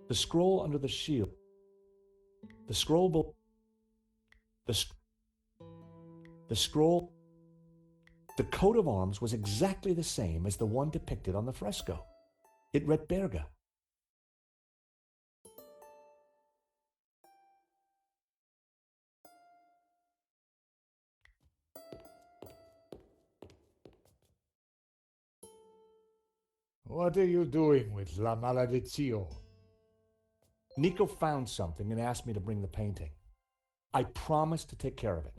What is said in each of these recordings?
The scroll under the shield. The scroll. The, the scroll. The coat of arms was exactly the same as the one depicted on the fresco. It read Berga. What are you doing with La Maledizio? Nico found something and asked me to bring the painting. I promised to take care of it.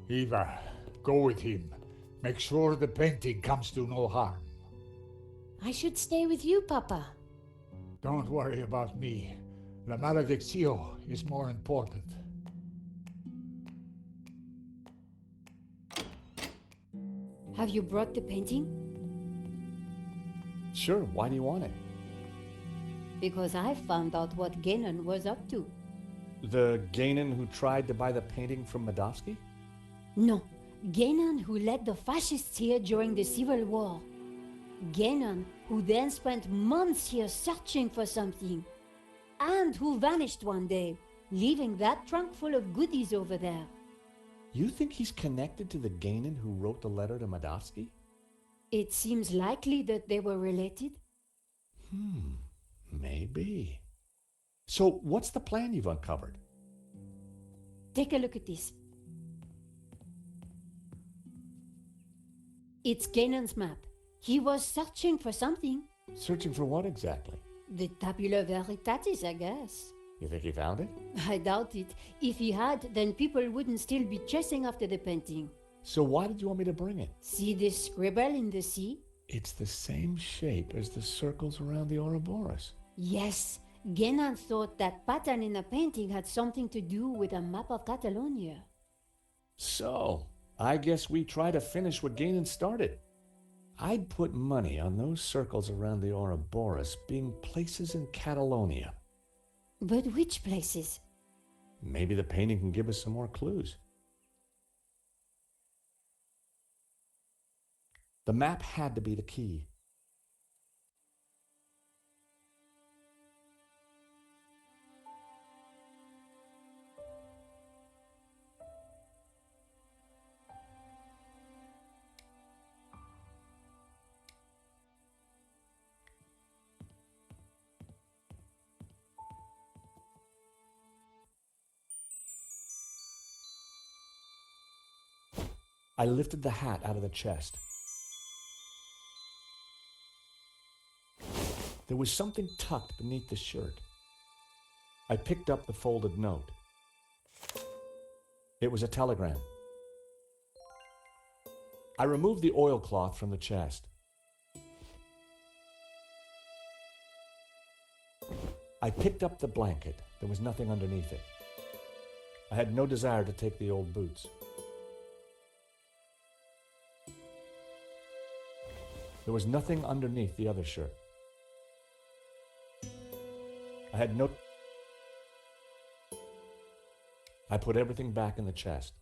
Eva, go with him. Make sure the painting comes to no harm. I should stay with you, Papa. Don't worry about me. La Maledizio is more important. Have you brought the painting? Sure, why do you want it? Because I found out what Genon was up to. The Gainan who tried to buy the painting from Medovsky? No, Genon who led the fascists here during the Civil War. Genon who then spent months here searching for something. And who vanished one day, leaving that trunk full of goodies over there. You think he's connected to the Gainan who wrote the letter to Medovsky? It seems likely that they were related. Maybe. So what's the plan you've uncovered? Take a look at this. It's Genon's map. He was searching for something. Searching for what exactly? The Tabula Veritatis, I guess. You think he found it? I doubt it. If he had, then people wouldn't still be chasing after the painting. So why did you want me to bring it? See this scribble in the sea? It's the same shape as the circles around the Ouroboros. Yes, Genon thought that pattern in the painting had something to do with a map of Catalonia. So, I guess we try to finish what Gainan started. I'd put money on those circles around the Ouroboros being places in Catalonia. But which places? Maybe the painting can give us some more clues. The map had to be the key. I lifted the hat out of the chest. There was something tucked beneath the shirt. I picked up the folded note. It was a telegram. I removed the oilcloth from the chest. I picked up the blanket. There was nothing underneath it. I had no desire to take the old boots. There was nothing underneath the other shirt. I put everything back in the chest.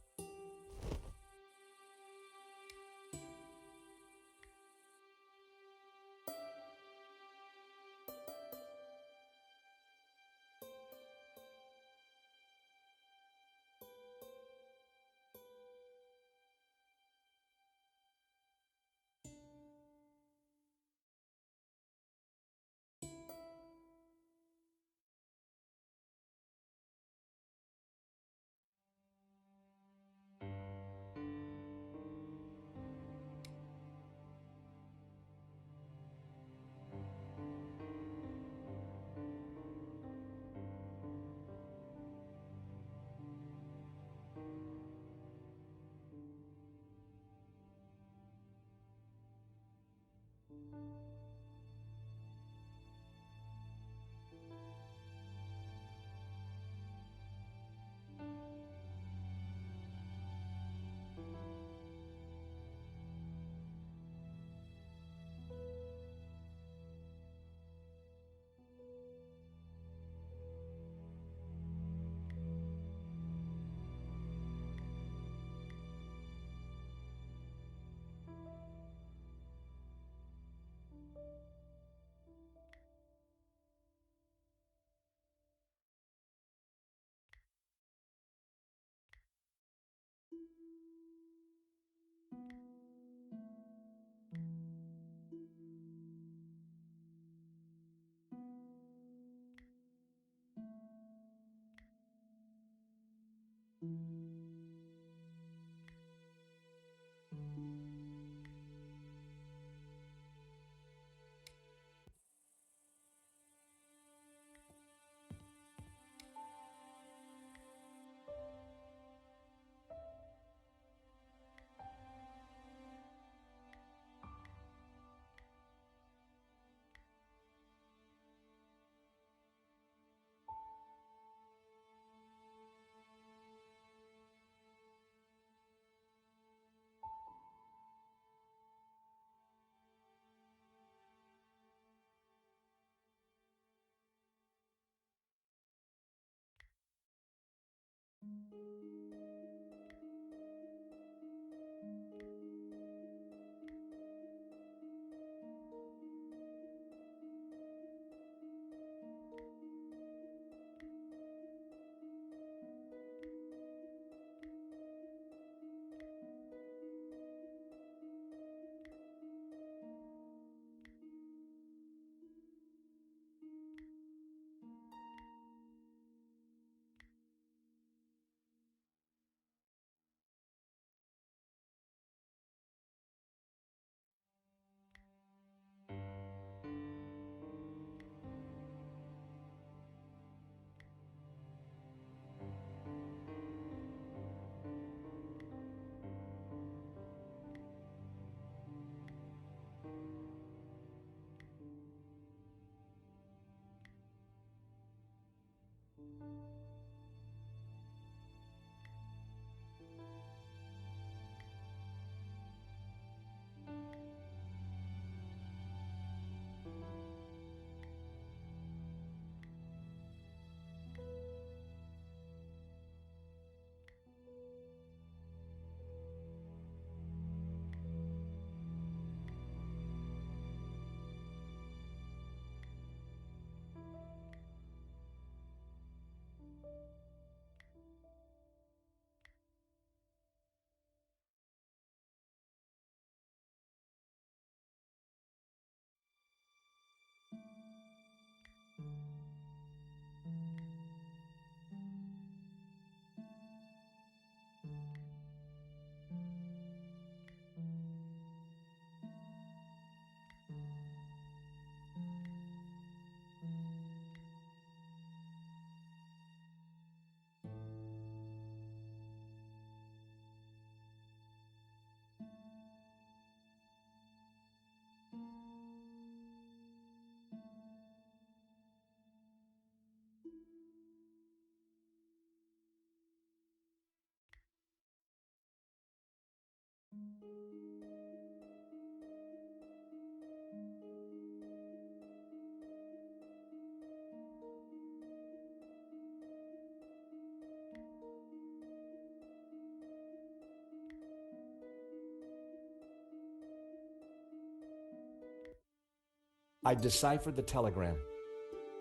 I deciphered the telegram.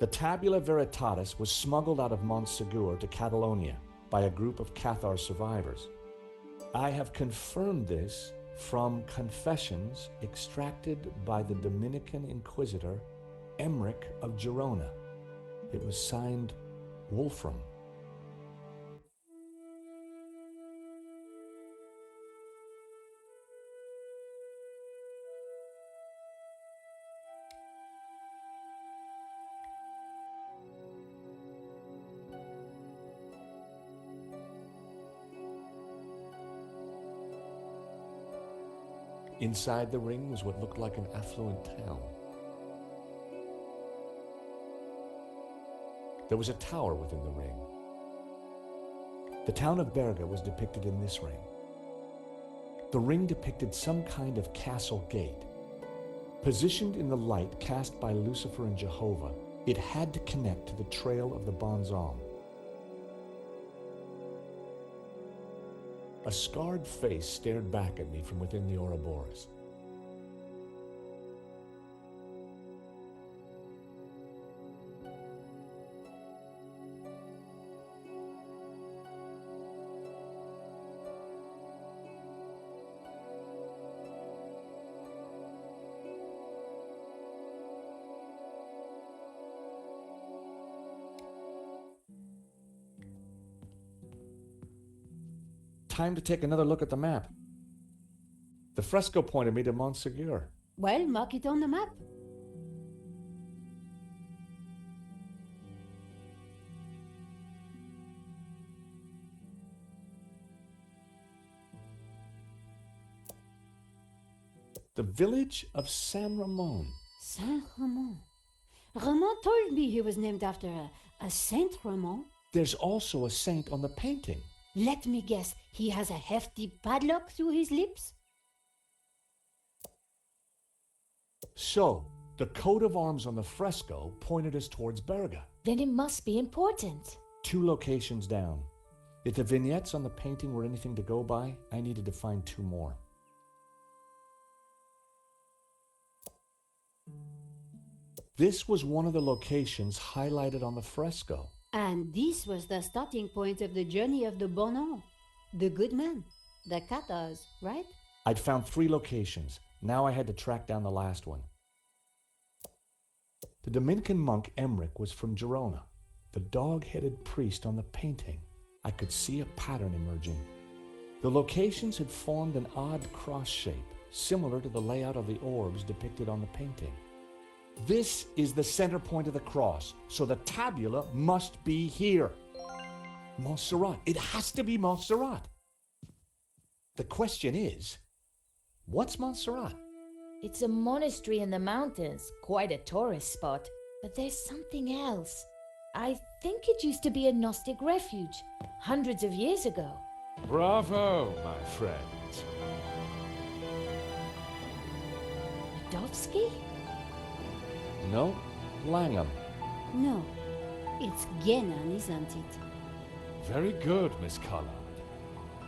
The Tabula Veritatis was smuggled out of Montsegur to Catalonia by a group of Cathar survivors. I have confirmed this from confessions extracted by the Dominican Inquisitor Emmerich of Girona. It was signed Wolfram. Inside the ring was what looked like an affluent town. There was a tower within the ring. The town of Berga was depicted in this ring. The ring depicted some kind of castle gate. Positioned in the light cast by Lucifer and Jehovah, it had to connect to the trail of the Bonzom. A scarred face stared back at me from within the Ouroboros. Time to take another look at the map. The fresco pointed me to Montsegur. Well, mark it on the map. The village of San Ramon. Saint Ramon. Ramon told me he was named after a Saint Ramon. There's also a saint on the painting. Let me guess, he has a hefty padlock through his lips? So, the coat of arms on the fresco pointed us towards Berga. Then it must be important. 2 locations down. If the vignettes on the painting were anything to go by, I needed to find 2 more. This was one of the locations highlighted on the fresco. And this was the starting point of the journey of the Bonon, the good man, the Cathars, right? I'd found 3 locations. Now I had to track down the last one. The Dominican monk Emmerich was from Girona. The dog-headed priest on the painting. I could see a pattern emerging. The locations had formed an odd cross shape, similar to the layout of the orbs depicted on the painting. This is the center point of the cross, so the tabula must be here. Montserrat. It has to be Montserrat. The question is, what's Montserrat? It's a monastery in the mountains, quite a tourist spot. But there's something else. I think it used to be a Gnostic refuge, hundreds of years ago. Bravo, my friend. Dovsky? No, Langham. No, it's Genan, isn't it? Very good, Miss Collard.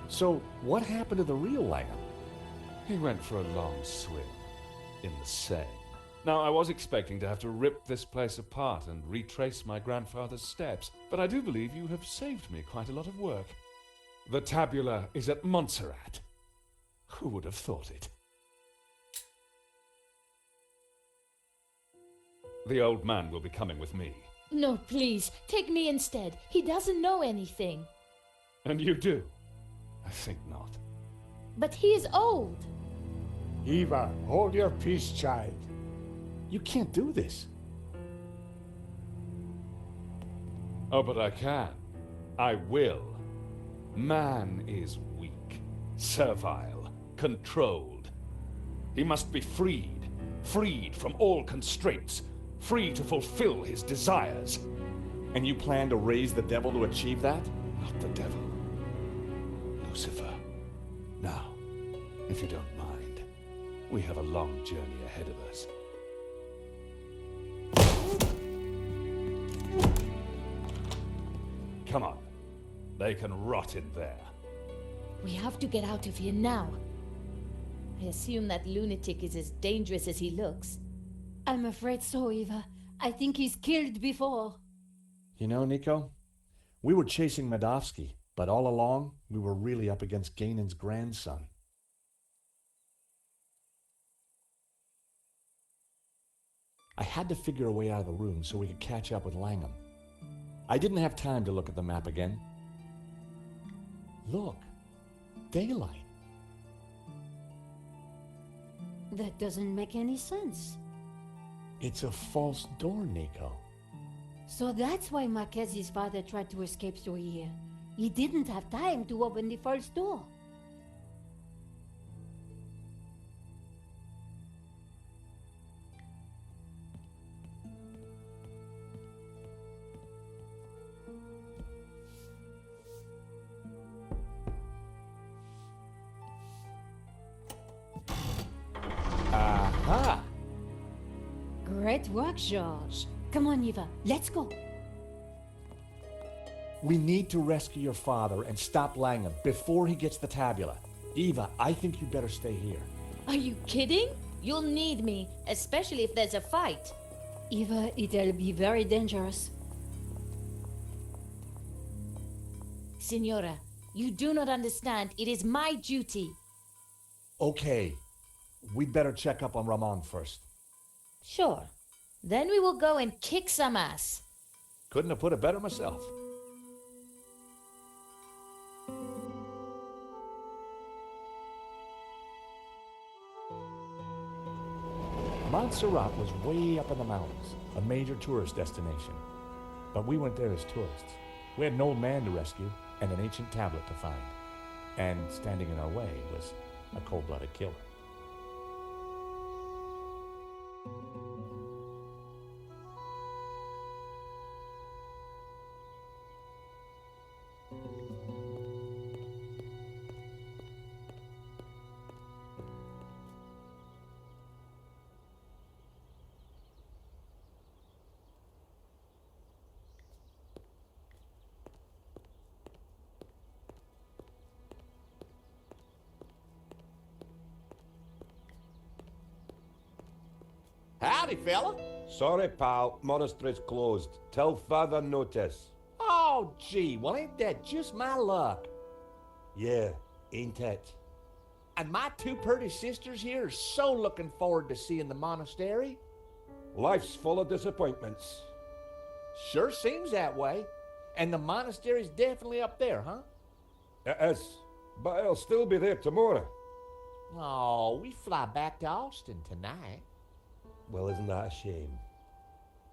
So, what happened to the real Langham? He went for a long swim in the Seine. Now, I was expecting to have to rip this place apart and retrace my grandfather's steps, but I do believe you have saved me quite a lot of work. The tabula is at Montserrat. Who would have thought it? The old man will be coming with me. No, please, take me instead. He doesn't know anything. And you do? I think not. But he is old. Eva, hold your peace, child. You can't do this. Oh, but I can. I will. Man is weak, servile, controlled. He must be freed, freed from all constraints, free to fulfill his desires. And you plan to raise the devil to achieve that? Not the devil. Lucifer. Now, if you don't mind, we have a long journey ahead of us. Come on. They can rot in there. We have to get out of here now. I assume that lunatic is as dangerous as he looks. I'm afraid so, Eva. I think he's killed before. You know, Nico, we were chasing Medovsky, but all along, we were really up against Ganon's grandson. I had to figure a way out of the room so we could catch up with Langham. I didn't have time to look at the map again. Look, daylight. That doesn't make any sense. It's a false door, Nico. So that's why Marquez's father tried to escape through here. He didn't have time to open the false door. Aha! Great work, George. Come on, Eva, let's go. We need to rescue your father and stop Langham before he gets the tabula. Eva, I think you better stay here. Are you kidding? You'll need me, especially if there's a fight. Eva, it'll be very dangerous. Signora, you do not understand. It is my duty. Okay, we'd better check up on Ramon first. Sure. Then we will go and kick some ass. Couldn't have put it better myself. Montserrat was way up in the mountains, a major tourist destination. But we went there as tourists. We had an old man to rescue and an ancient tablet to find. And standing in our way was a cold-blooded killer. Howdy, fella. Sorry, pal. Monastery's closed. Till further notice. Oh, gee, well, ain't that just my luck? Yeah, ain't it? And my two pretty sisters here are so looking forward to seeing the monastery. Life's full of disappointments. Sure seems that way. And the monastery's definitely up there, huh? It is, but it'll still be there tomorrow. Oh, we fly back to Austin tonight. Well, isn't that a shame?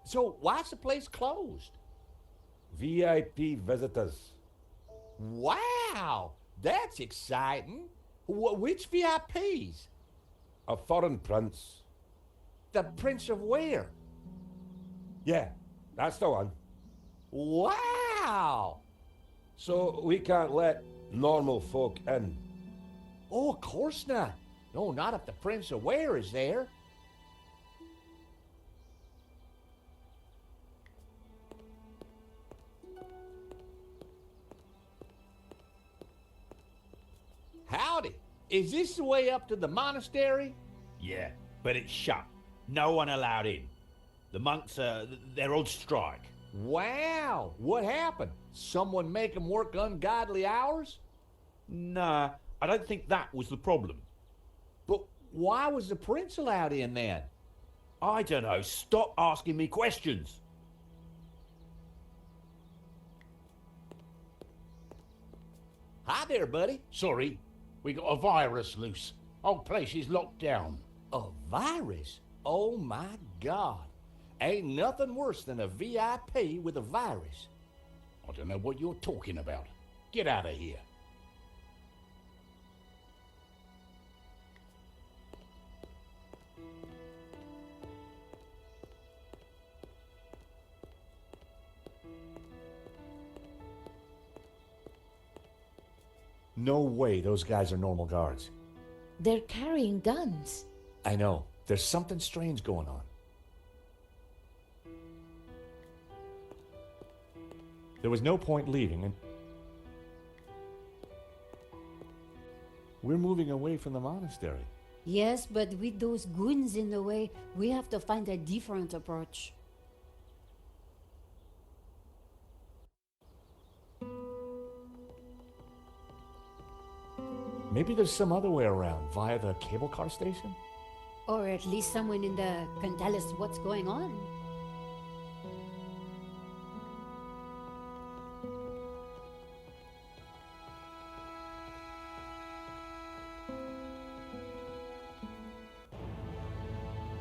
So why's the place closed? VIP visitors. Wow, that's exciting. Which VIPs? A foreign prince. The Prince of where? Yeah, that's the one. Wow. So we can't let normal folk in. Oh, of course not. No, not if the Prince of where is there. Howdy. Is this the way up to the monastery? Yeah, but it's shut. No one allowed in. The monks, they're on strike. Wow. What happened? Someone make them work ungodly hours? Nah, I don't think that was the problem. But why was the prince allowed in then? I don't know. Stop asking me questions. Hi there, buddy. Sorry, we got a virus loose. Whole place is locked down. A virus? Oh my God. Ain't nothing worse than a VIP with a virus. I don't know what you're talking about. Get out of here. No way those guys are normal guards. They're carrying guns. I know. There's something strange going on. There was no point leaving, and we're moving away from the monastery. Yes, but with those goons in the way, we have to find a different approach. Maybe there's some other way around, via the cable car station? Or at least someone in the can tell us what's going on.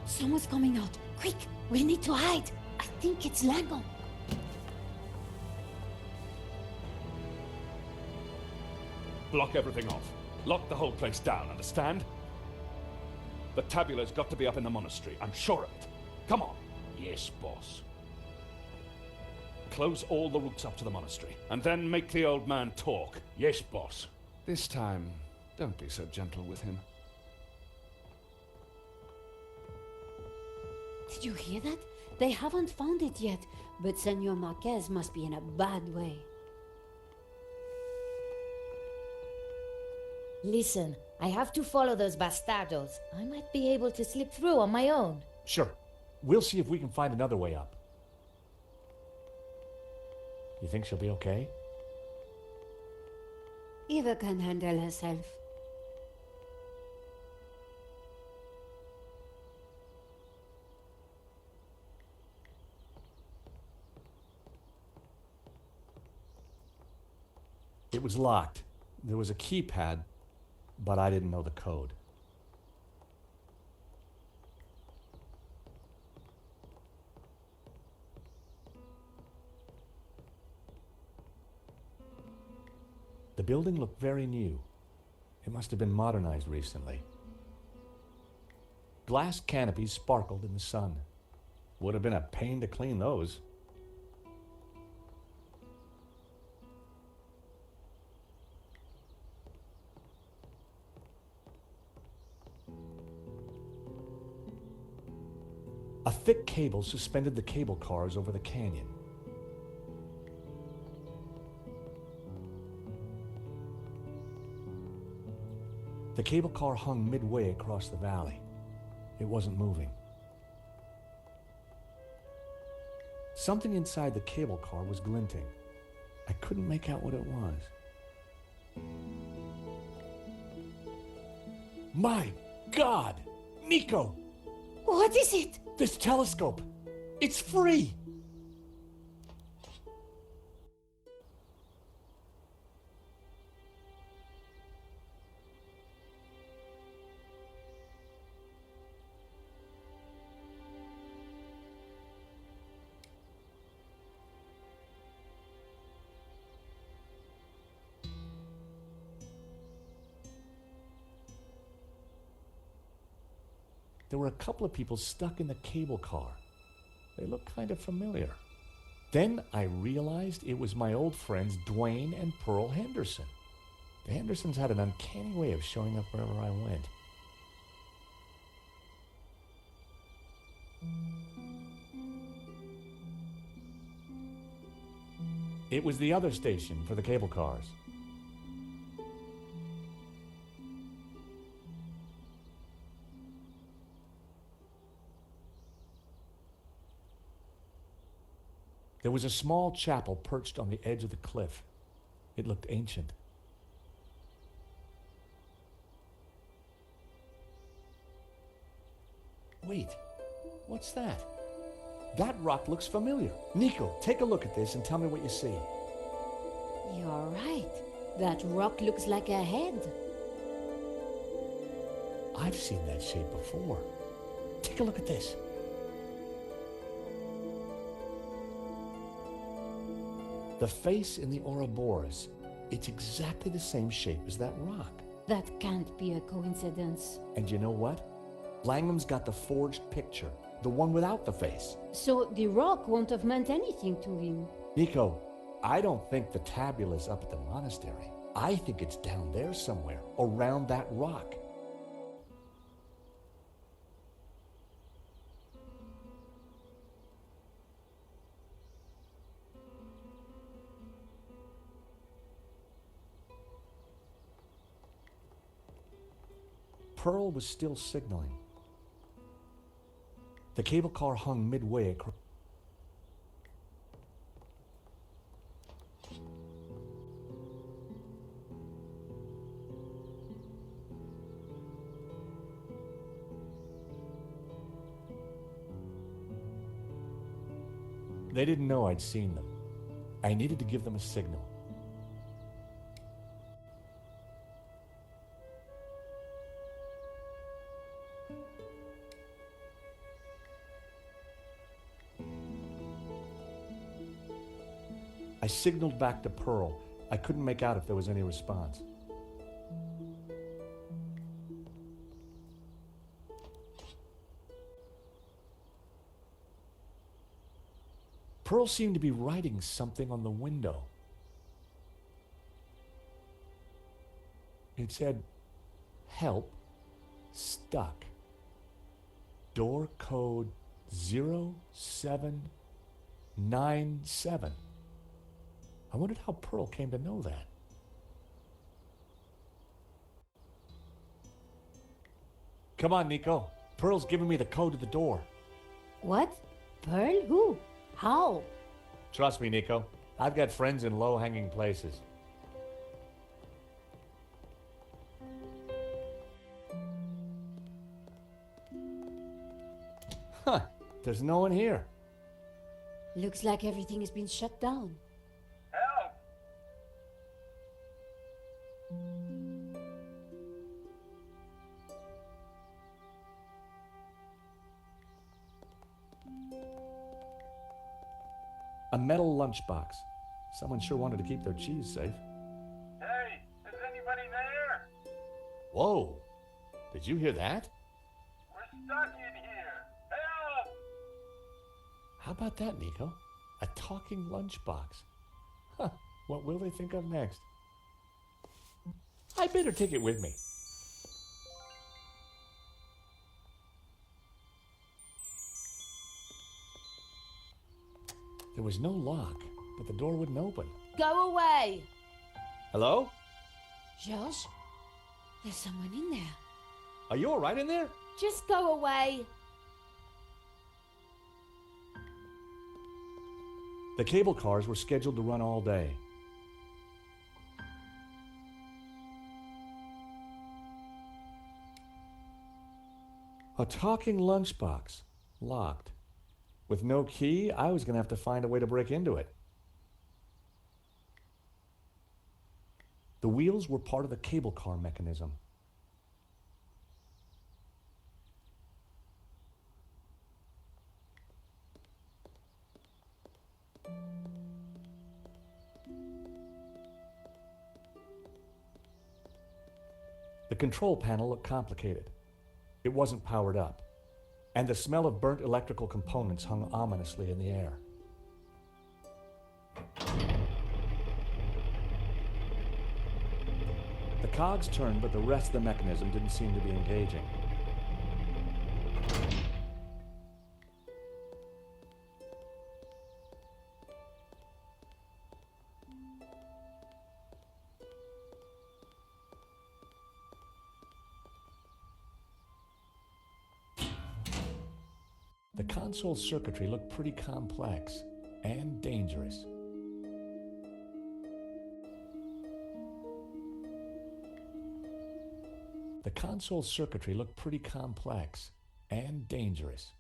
Someone's coming out. Quick, we need to hide. I think it's Lagon. Block everything off. Lock the whole place down, understand? The tabula's got to be up in the monastery. I'm sure of it. Come on. Yes, boss. Close all the routes up to the monastery, and then make the old man talk. Yes, boss. This time, don't be so gentle with him. Did you hear that? They haven't found it yet, but Senor Marquez must be in a bad way. Listen, I have to follow those bastardos. I might be able to slip through on my own. Sure. We'll see if we can find another way up. You think she'll be okay? Eva can handle herself. It was locked. There was a keypad, but I didn't know the code. The building looked very new. It must have been modernized recently. Glass canopies sparkled in the sun. Would have been a pain to clean those. A thick cable suspended the cable cars over the canyon. The cable car hung midway across the valley. It wasn't moving. Something inside the cable car was glinting. I couldn't make out what it was. My God! Nico! What is it? This telescope! It's free! There were a couple of people stuck in the cable car. They looked kind of familiar. Then I realized it was my old friends Dwayne and Pearl Henderson. The Hendersons had an uncanny way of showing up wherever I went. It was the other station for the cable cars. There was a small chapel perched on the edge of the cliff. It looked ancient. Wait, what's that? That rock looks familiar. Nico, take a look at this and tell me what you see. You're right. That rock looks like a head. I've seen that shape before. Take a look at this. The face in the Ouroboros, it's exactly the same shape as that rock. That can't be a coincidence. And you know what? Langham's got the forged picture, the one without the face. So the rock won't have meant anything to him. Nico, I don't think the tabula's up at the monastery. I think it's down there somewhere, around that rock. Pearl was still signaling. The cable car hung midway across. They didn't know I'd seen them. I needed to give them a signal. I signaled back to Pearl. I couldn't make out if there was any response. Pearl seemed to be writing something on the window. It said, "Help, stuck. Door code 0797. I wondered how Pearl came to know that. Come on, Nico. Pearl's giving me the code to the door. What? Pearl? Who? How? Trust me, Nico. I've got friends in low-hanging places. Huh. There's no one here. Looks like everything has been shut down. Help! A metal lunchbox. Someone sure wanted to keep their cheese safe. Hey, is anybody there? Whoa. Did you hear that? We're stuck in here. Help! How about that, Nico? A talking lunchbox. Huh. What will they think of next? I better take it with me. There was no lock, but the door wouldn't open. Go away! Hello? George? There's someone in there. Are you all right in there? Just go away. The cable cars were scheduled to run all day. A talking lunchbox, locked. With no key, I was going to have to find a way to break into it. The wheels were part of the cable car mechanism. The control panel looked complicated. It wasn't powered up, and the smell of burnt electrical components hung ominously in the air. The cogs turned, but the rest of the mechanism didn't seem to be engaging. The console circuitry looked pretty complex and dangerous. The console circuitry looked pretty complex and dangerous.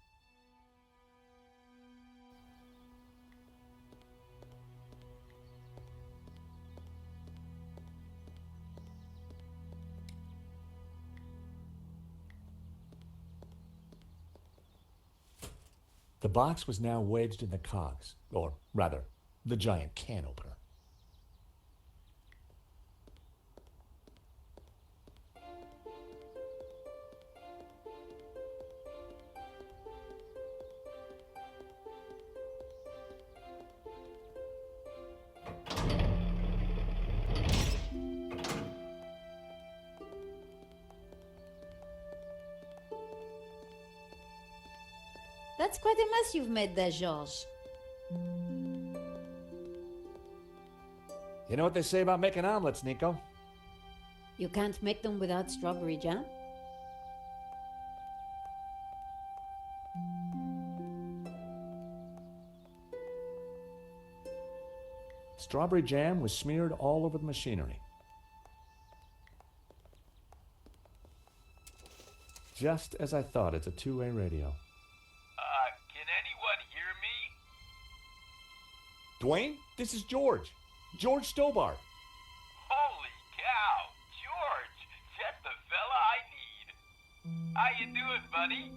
The box was now wedged in the cogs, or rather, the giant can opener. That's quite a mess you've made there, George. You know what they say about making omelets, Nico? You can't make them without strawberry jam. Strawberry jam was smeared all over the machinery. Just as I thought, it's a two-way radio. Can anyone hear me? Dwayne, this is George. George Stobart. Holy cow, George, just the fella I need. How you doing, buddy?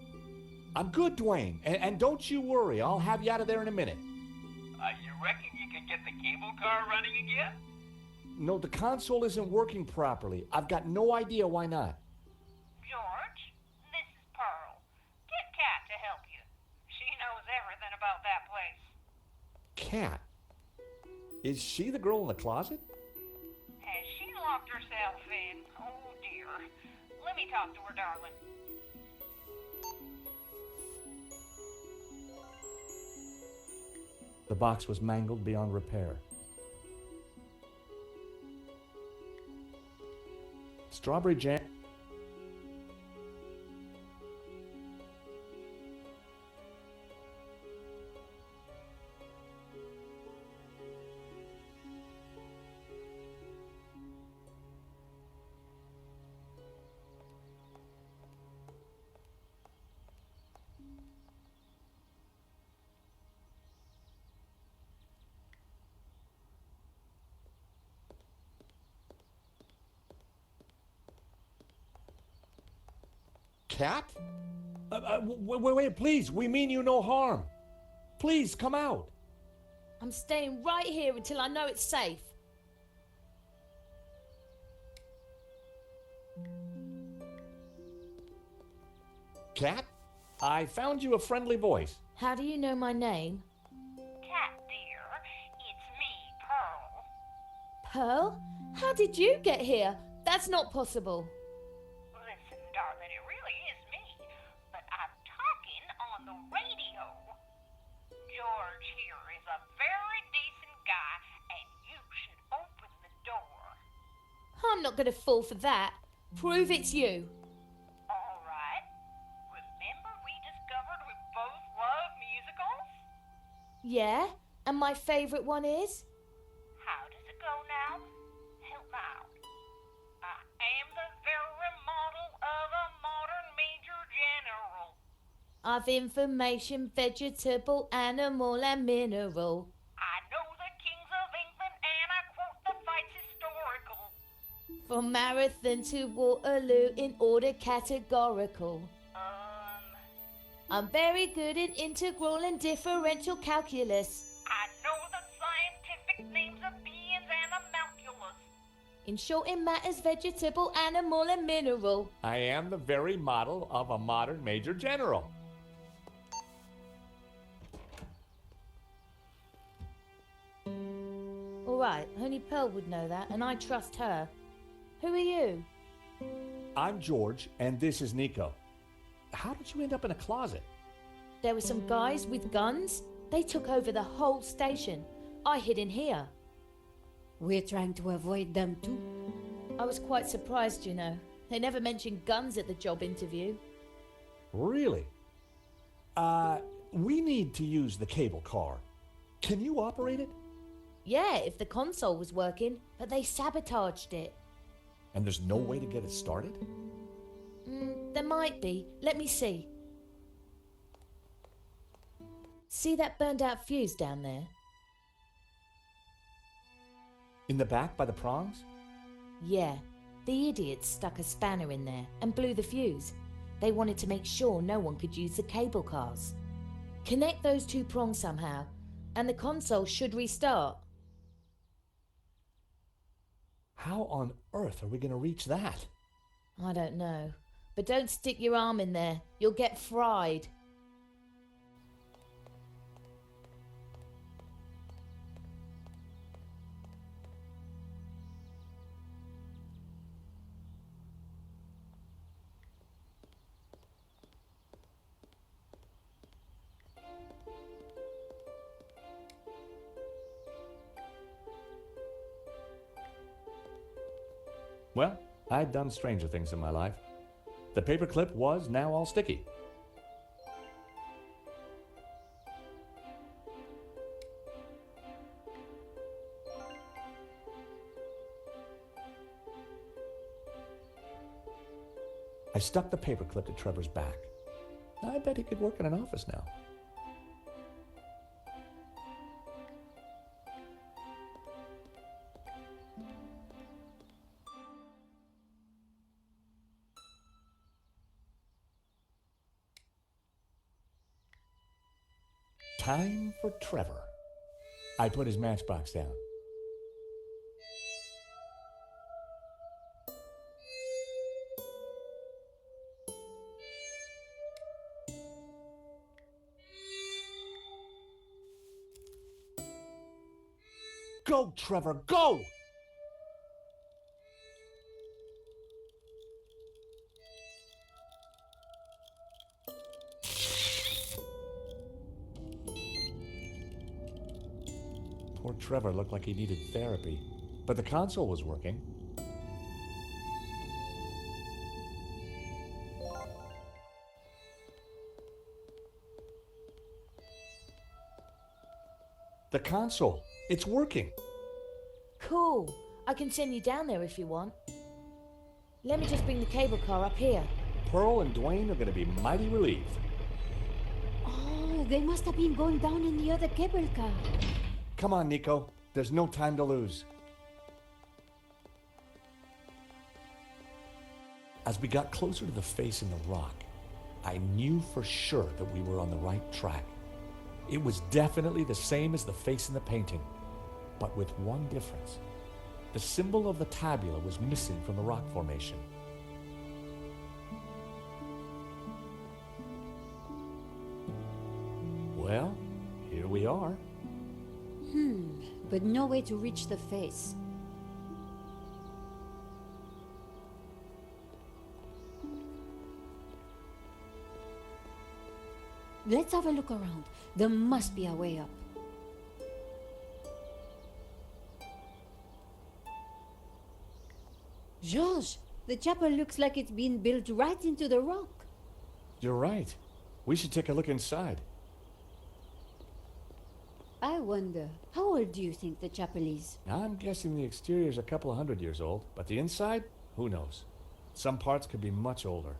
I'm good, Dwayne. And don't you worry, I'll have you out of there in a minute. You reckon you can get the cable car running again? No, the console isn't working properly. I've got no idea why not. George, this is Pearl. Get Kat to help you. She knows everything about that place. Kat? Is she the girl in the closet? Has she locked herself in? Oh dear. Let me talk to her, darling. The box was mangled beyond repair. Strawberry jam. Cat? Wait, please. We mean you no harm. Please, come out. I'm staying right here until I know it's safe. Cat? I found you a friendly voice. How do you know my name? Kat, dear, it's me, Pearl. Pearl? How did you get here? That's not possible. Listen, darling, it really is me. But I'm talking on the radio. George here is a very decent guy, and you should open the door. I'm not going to fall for that. Prove it's you. All right. Remember we discovered we both love musicals? Yeah? And my favourite one is? How does it go now? Help me out. I am the very model of a modern major general. Of information, vegetable, animal, and mineral. I know the kings of England and I quote the fights historical. From Marathon to Waterloo in order categorical. I'm very good in integral and differential calculus. I know the scientific names of beings and of malculus. In short, it matters vegetable, animal, and mineral. I am the very model of a modern major general. All right, only Pearl would know that, and I trust her. Who are you? I'm George, and this is Nico. How did you end up in a closet? There were some guys with guns. They took over the whole station. I hid in here. We're trying to avoid them too. I was quite surprised, you know. They never mentioned guns at the job interview. Really? We need to use the cable car. Can you operate it? Yeah, if the console was working, but they sabotaged it. And there's no way to get it started? There might be. Let me see. See that burned out fuse down there? In the back by the prongs? Yeah, the idiots stuck a spanner in there and blew the fuse. They wanted to make sure no one could use the cable cars. Connect those two prongs somehow, and the console should restart. How on earth are we going to reach that? I don't know. But don't stick your arm in there. You'll get fried. Well, I'd done stranger things in my life. The paperclip was now all sticky. I stuck the paperclip to Trevor's back. I bet he could work in an office now. Time for Trevor. I put his matchbox down. Go, Trevor, go! Poor Trevor looked like he needed therapy, but the console was working. The console, it's working. Cool. I can send you down there if you want. Let me just bring the cable car up here. Pearl and Dwayne are going to be mighty relieved. Oh, they must have been going down in the other cable car. Come on, Nico. There's no time to lose. As we got closer to the face in the rock, I knew for sure that we were on the right track. It was definitely the same as the face in the painting, but with one difference. The symbol of the tabula was missing from the rock formation. Well, here we are. But no way to reach the face. Let's have a look around. There must be a way up. George, the chapel looks like it's been built right into the rock. You're right. We should take a look inside. I wonder, how old do you think the chapel is? I'm guessing the exterior's a couple of 100 years old, but the inside? Who knows? Some parts could be much older.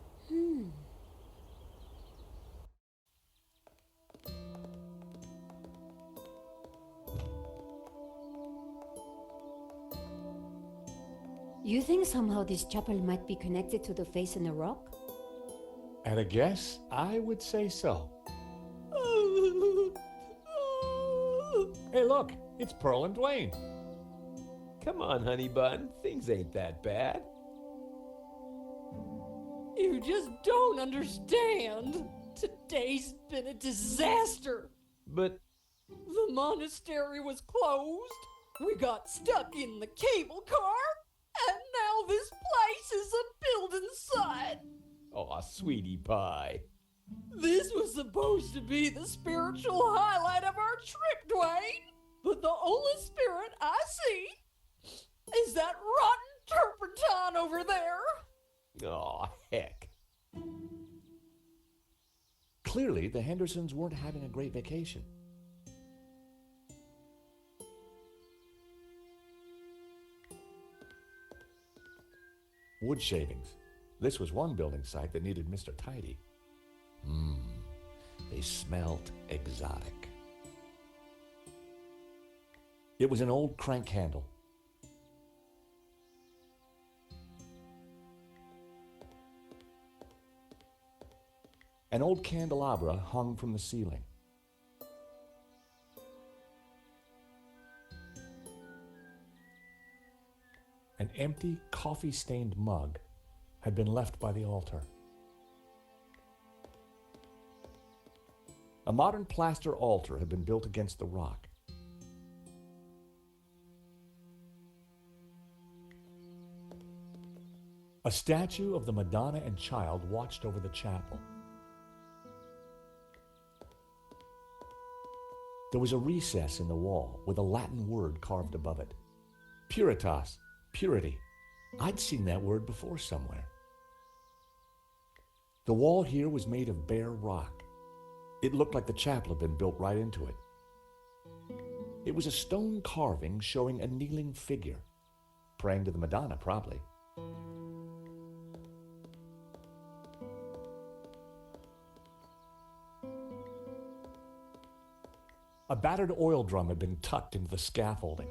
You think somehow this chapel might be connected to the face in the rock? At a guess, I would say so. Hey, look, it's Pearl and Dwayne. Come on, honey bun. Things ain't that bad. You just don't understand. Today's been a disaster. But The monastery was closed. We got stuck in the cable car. And now this place is a building site. aw, sweetie pie. This was supposed to be the spiritual highlight of our trip, Dwayne. But the only spirit I see is that rotten turpentine over there. Aw, heck. Clearly, the Hendersons weren't having a great vacation. Wood shavings. This was one building site that needed Mr. Tidy. They smelled exotic. It was an old crank handle. An old candelabra hung from the ceiling. An empty, coffee-stained mug had been left by the altar. A modern plaster altar had been built against the rock. A statue of the Madonna and Child watched over the chapel. There was a recess in the wall with a Latin word carved above it. Puritas, purity. I'd seen that word before somewhere. The wall here was made of bare rock. It looked like the chapel had been built right into it. It was a stone carving showing a kneeling figure, praying to the Madonna, probably. A battered oil drum had been tucked into the scaffolding.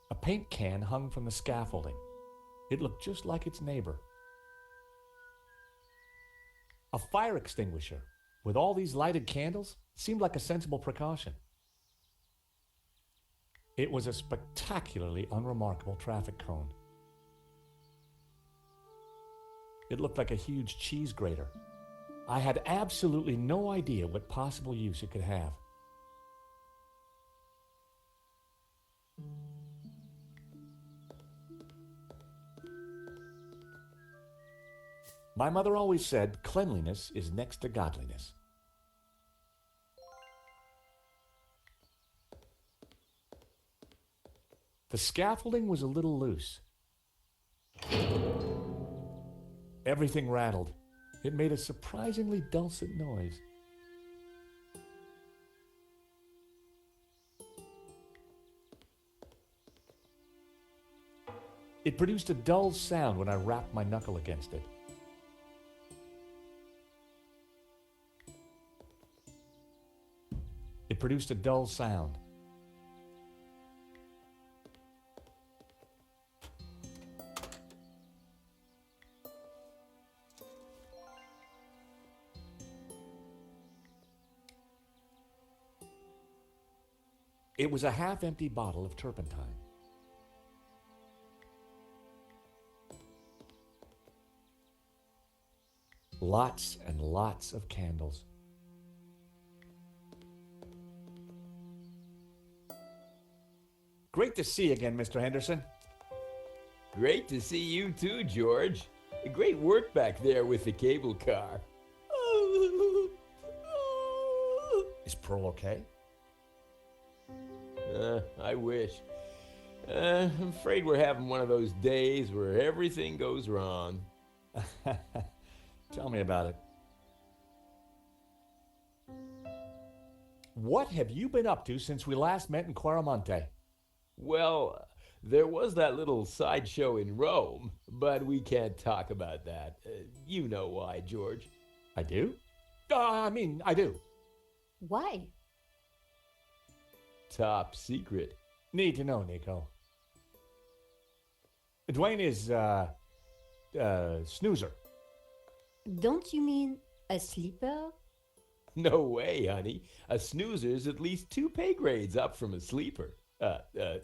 A paint can hung from the scaffolding. It looked just like its neighbor. A fire extinguisher with all these lighted candles seemed like a sensible precaution. It was a spectacularly unremarkable traffic cone. It looked like a huge cheese grater. I had absolutely no idea what possible use it could have. My mother always said cleanliness is next to godliness. The scaffolding was a little loose. Everything rattled. It made a surprisingly dulcet noise. It produced a dull sound when I rapped my knuckle against it. It produced a dull sound. It was a half-empty bottle of turpentine. Lots and lots of candles. Great to see you again, Mr. Henderson. Great to see you too, George. Great work back there with the cable car. Is Pearl okay? I wish. I'm afraid we're having one of those days where everything goes wrong. Tell me about it. What have you been up to since we last met in Quaramonte? Well, there was that little sideshow in Rome, but we can't talk about that. You know why, George. I do? I do. Why? Top secret. Need to know, Nico. Dwayne is, snoozer. Don't you mean a sleeper? No way, honey. A snoozer's at least 2 pay grades up from a sleeper.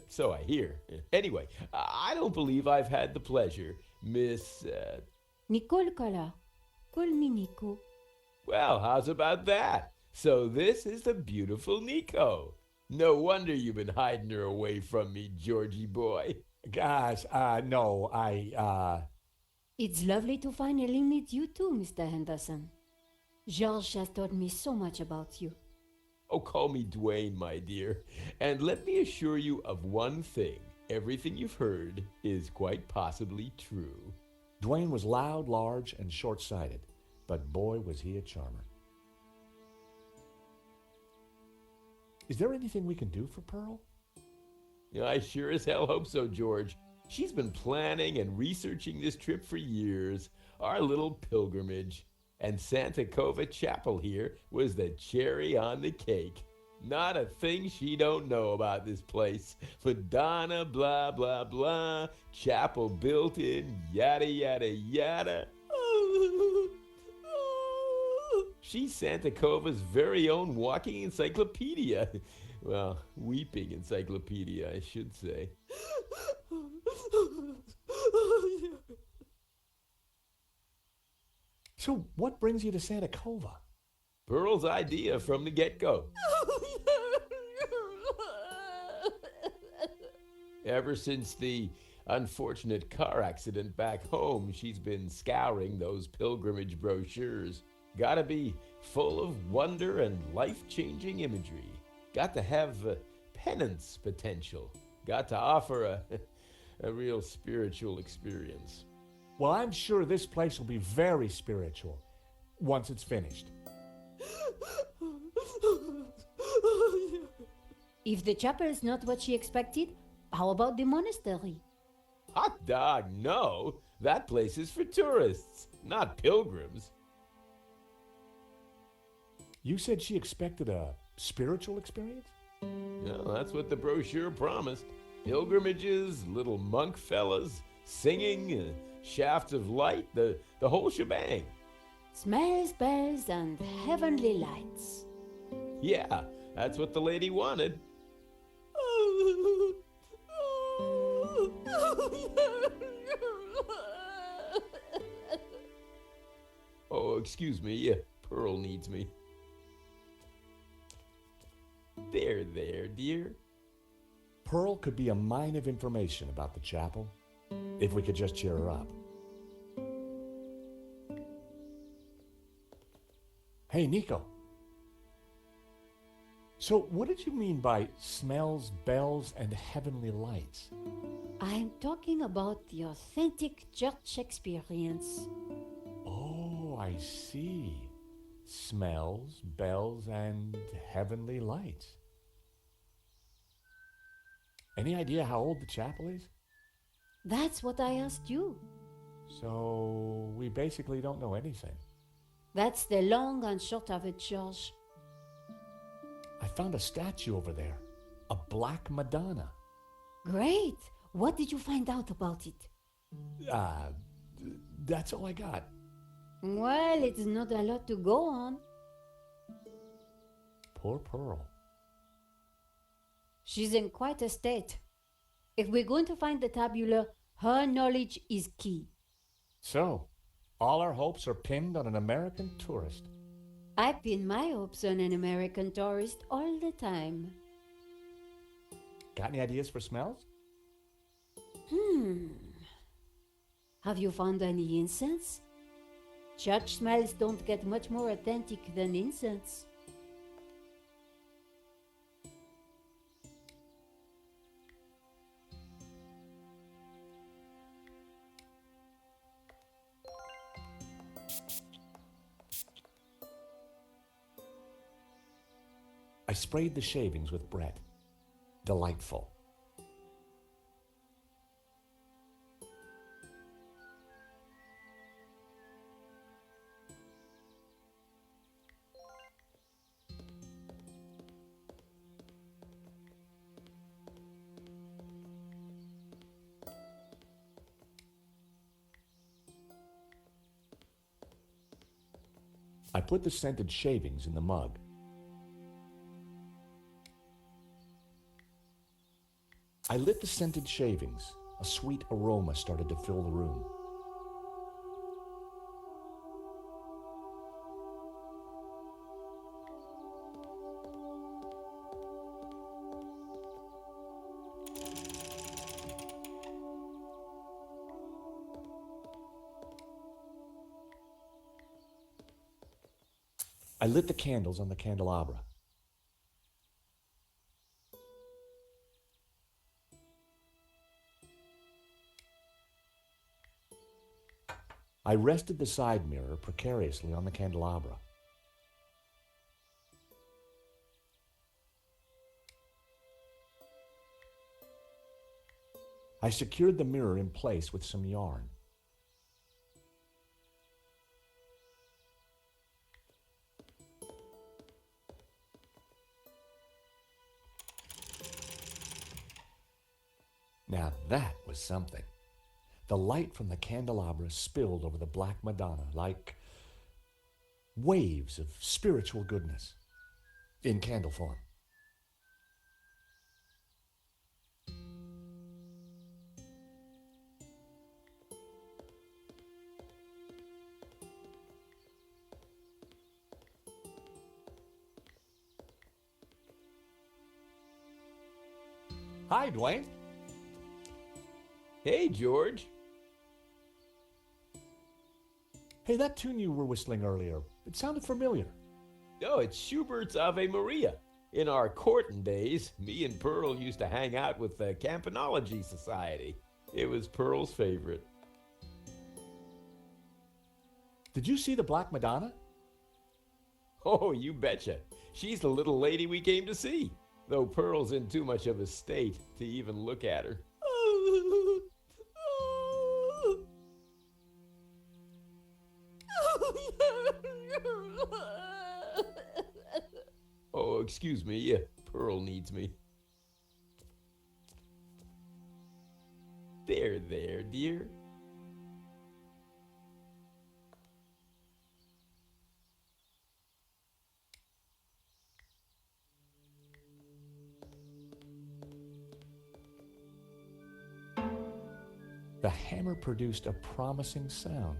So I hear. Anyway, I don't believe I've had the pleasure, Miss, Nicole Collar. Call me Nico. Well, how's about that? So this is the beautiful Nico. No wonder you've been hiding her away from me, Georgie boy. Guys, no, It's lovely to finally meet you too, Mr. Henderson. George has told me so much about you. Oh, call me Dwayne, my dear. And let me assure you of one thing. Everything you've heard is quite possibly true. Dwayne was loud, large, and short-sighted, but boy, was he a charmer. Is there anything we can do for Pearl? I sure as hell hope so, George. She's been planning and researching this trip for years, our little pilgrimage. And Santa Cova Chapel here was the cherry on the cake. Not a thing she don't know about this place. Madonna, blah, blah, blah. Chapel built in, yada, yada, yada. She's Santa Cova's very own walking encyclopedia. Well, weeping encyclopedia, I should say. So what brings you to Santa Cova? Pearl's idea from the get-go. Ever since the unfortunate car accident back home, she's been scouring those pilgrimage brochures. Gotta be full of wonder and life-changing imagery. Got to have penance potential. Got to offer a real spiritual experience. Well, I'm sure this place will be very spiritual once it's finished. If the chapel is not what she expected, how about the monastery? Hot dog, no. That place is for tourists, not pilgrims. You said she expected a spiritual experience? Well, that's what the brochure promised. Pilgrimages, little monk fellas, singing, shafts of light, the whole shebang. Smells, bells, and heavenly lights. Yeah, that's what the lady wanted. Oh, excuse me, Pearl needs me. There, dear. Pearl could be a mine of information about the chapel if we could just cheer her up. Hey, Nico. So what did you mean by smells, bells, and heavenly lights? I'm talking about the authentic church experience. Oh, I see. Smells, bells, and heavenly lights. Any idea how old the chapel is? That's what I asked you. So we basically don't know anything. That's the long and short of it, George. I found a statue over there. A black Madonna. Great! What did you find out about it? That's all I got. Well, it's not a lot to go on. Poor Pearl. She's in quite a state. If we're going to find the tabula, her knowledge is key. So, all our hopes are pinned on an American tourist. I pin my hopes on an American tourist all the time. Got any ideas for smells? Have you found any incense? Church smells don't get much more authentic than incense. I sprayed the shavings with Brett. Delightful. I put the scented shavings in the mug. I lit the scented shavings. A sweet aroma started to fill the room. I lit the candles on the candelabra. I rested the side mirror precariously on the candelabra. I secured the mirror in place with some yarn. Now that was something. The light from the candelabra spilled over the Black Madonna like waves of spiritual goodness in candle form. Hi, Dwayne. Hey, George. Hey, that tune you were whistling earlier, it sounded familiar. Oh, it's Schubert's Ave Maria. In our courting days, me and Pearl used to hang out with the Campanology Society. It was Pearl's favorite. Did you see the Black Madonna? Oh, you betcha. She's the little lady we came to see, though Pearl's in too much of a state to even look at her. Oh, excuse me. Pearl needs me. There, dear. The hammer produced a promising sound.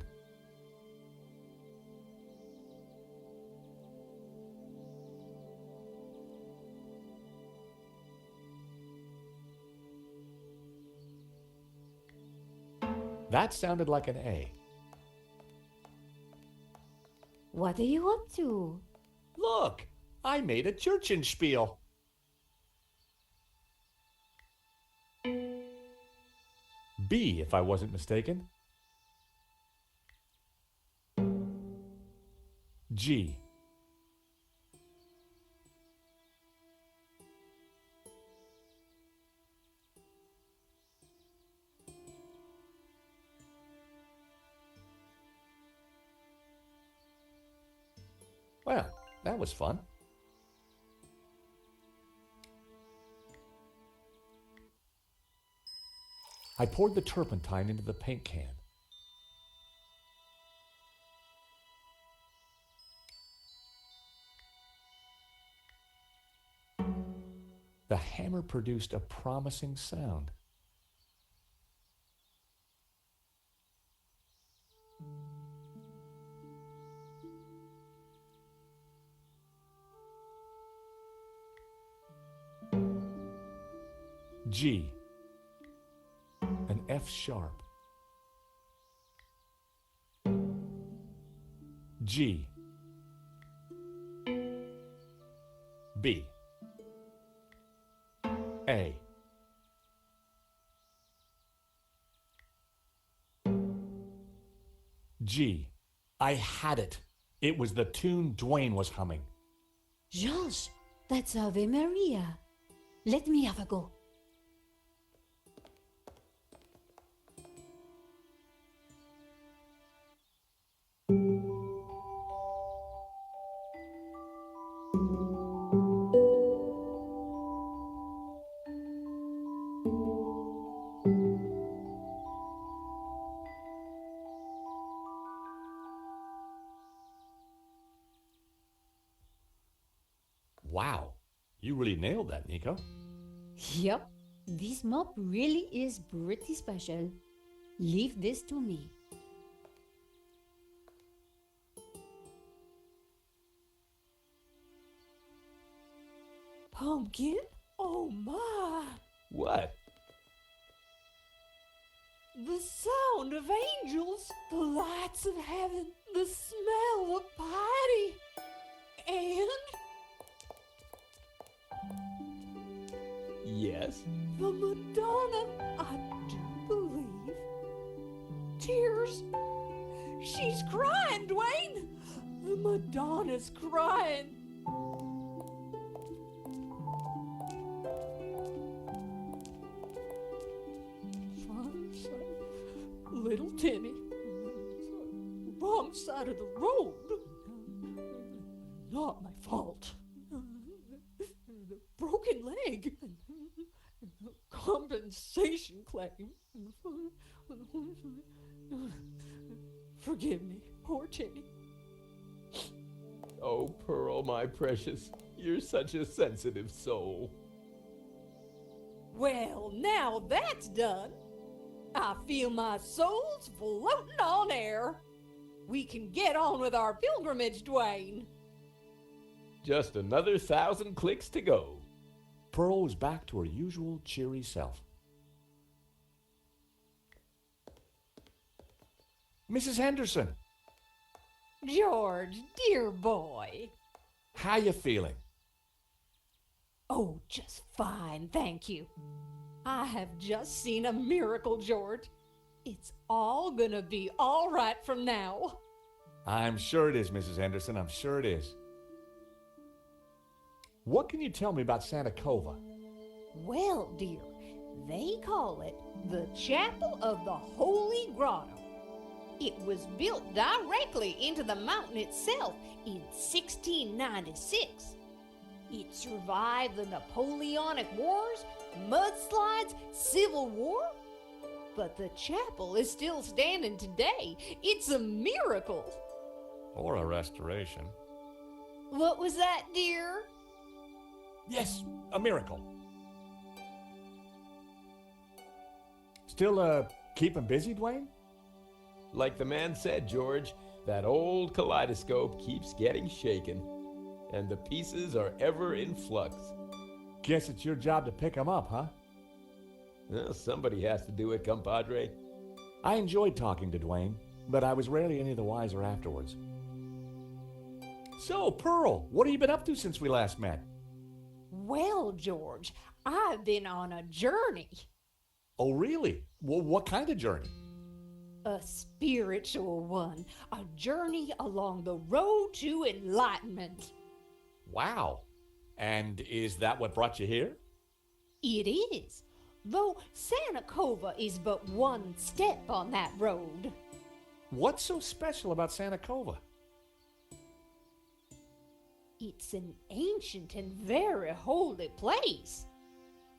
That sounded like an A. What are you up to? Look, I made a Churchenspiel. B, if I wasn't mistaken. G. Well, that was fun. I poured the turpentine into the paint can. The hammer produced a promising sound. G. An F sharp. G. B. A. G. I had it. It was the tune Dwayne was humming. Georges, That's Ave Maria. Let me have a go. Wow, you really nailed that, Nico. Yep, this mop really is pretty special. Leave this to me. Pumpkin? Oh my! What? The sound of angels, the lights of heaven, the smell of piety, and Yes? the Madonna, I do believe. Tears. She's crying, Dwayne. The Madonna's crying. Little Timmy. Wrong side of the road. Not my fault. The broken leg. Compensation claim. Forgive me, poor Timmy. Oh, Pearl, my precious, you're such a sensitive soul. Well, now that's done. I feel my soul's floating on air. We can get on with our pilgrimage, Dwayne. Just another 1,000 clicks to go. Pearl was back to her usual cheery self. Mrs. Henderson, George, dear boy. how you feeling? Oh, just fine, thank you. I have just seen a miracle, George. It's all gonna be all right from now. I'm sure it is, Mrs. Henderson. I'm sure it is. What can you tell me about Santa Cova? Well, dear, they call it the Chapel of the Holy Grotto. It was built directly into the mountain itself in 1696. It survived the Napoleonic Wars, mudslides, Civil War. But the chapel is still standing today. It's a miracle. Or a restoration. What was that, dear? Yes, a miracle. Still, keeping busy, Dwayne? Like the man said, George, that old kaleidoscope keeps getting shaken, and the pieces are ever in flux. Guess it's your job to pick 'em up, huh? Well, somebody has to do it, compadre. I enjoyed talking to Dwayne, but I was rarely any the wiser afterwards. So, Pearl, what have you been up to since we last met? Well, George, I've been on a journey. Oh, really? Well, what kind of journey? A spiritual one. A journey along the road to enlightenment. Wow. And is that what brought you here? It is. Though Santa Cova is but one step on that road. What's so special about Santa Cova? It's an ancient and very holy place.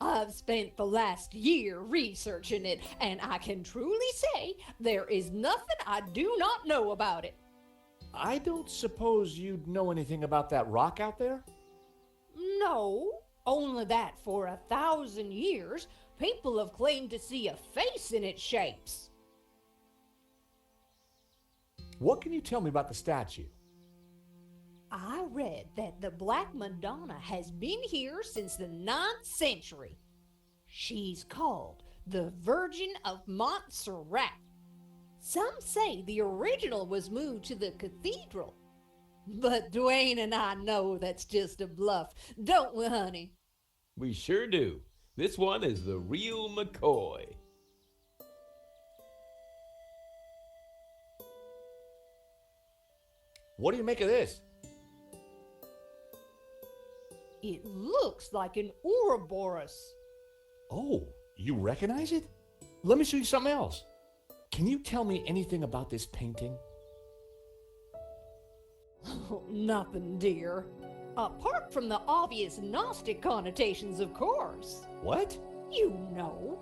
I've spent the last year researching it, and I can truly say there is nothing I do not know about it. I don't suppose you'd know anything about that rock out there? No, only that for 1,000 years, people have claimed to see a face in its shapes. What can you tell me about the statue? I read that the Black Madonna has been here since the 9th century. She's called the Virgin of Montserrat. Some say the original was moved to the cathedral. But Dwayne and I know that's just a bluff, don't we, honey? We sure do. This one is the real McCoy. What do you make of this? It looks like an Ouroboros. Oh, you recognize it? Let me show you something else. Can you tell me anything about this painting? Nothing, dear. Apart from the obvious Gnostic connotations, of course. What? You know,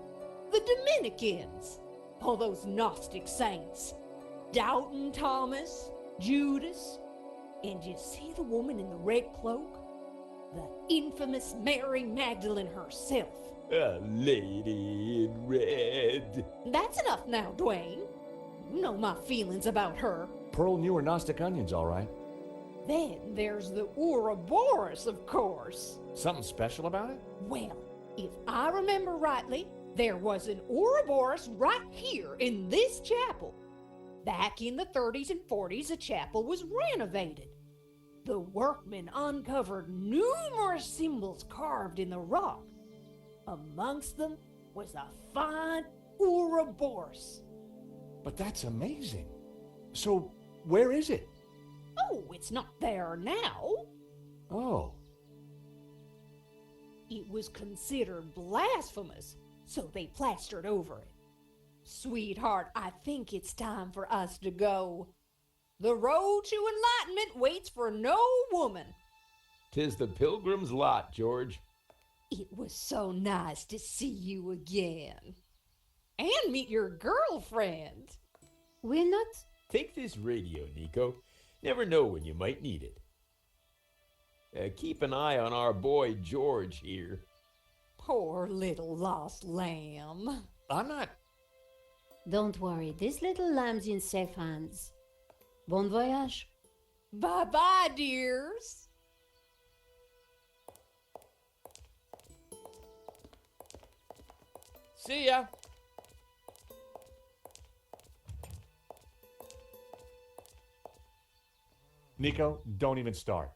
the Dominicans. All those Gnostic saints. Doubting Thomas, Judas. And you see the woman in the red cloak? The infamous Mary Magdalene herself. A lady in red. That's enough now, Dwayne. You know my feelings about her. Pearl knew her Gnostic onions, all right. Then there's the Ouroboros, of course. Something special about it? Well, if I remember rightly, there was an Ouroboros right here in this chapel. Back in the 30s and 40s, the chapel was renovated. The workmen uncovered numerous symbols carved in the rock. Amongst them was a fine Ouroboros. But that's amazing. So, where is it? Oh, it's not there now. Oh. It was considered blasphemous, so they plastered over it. Sweetheart, I think it's time for us to go. The road to enlightenment waits for no woman. 'Tis the pilgrim's lot, George. It was so nice to see you again. And meet your girlfriend. We're not. Take this radio, Nico. Never know when you might need it. Keep an eye on our boy George here. Poor little lost lamb. I'm not... Don't worry, this little lamb's in safe hands. Bon voyage. Bye-bye, dears. See ya. Nico, don't even start.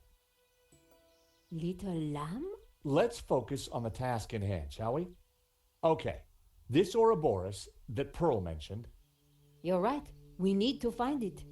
Little lamb? Let's focus on the task in hand, shall we? Okay, this Ouroboros that Pearl mentioned. You're right. We need to find it.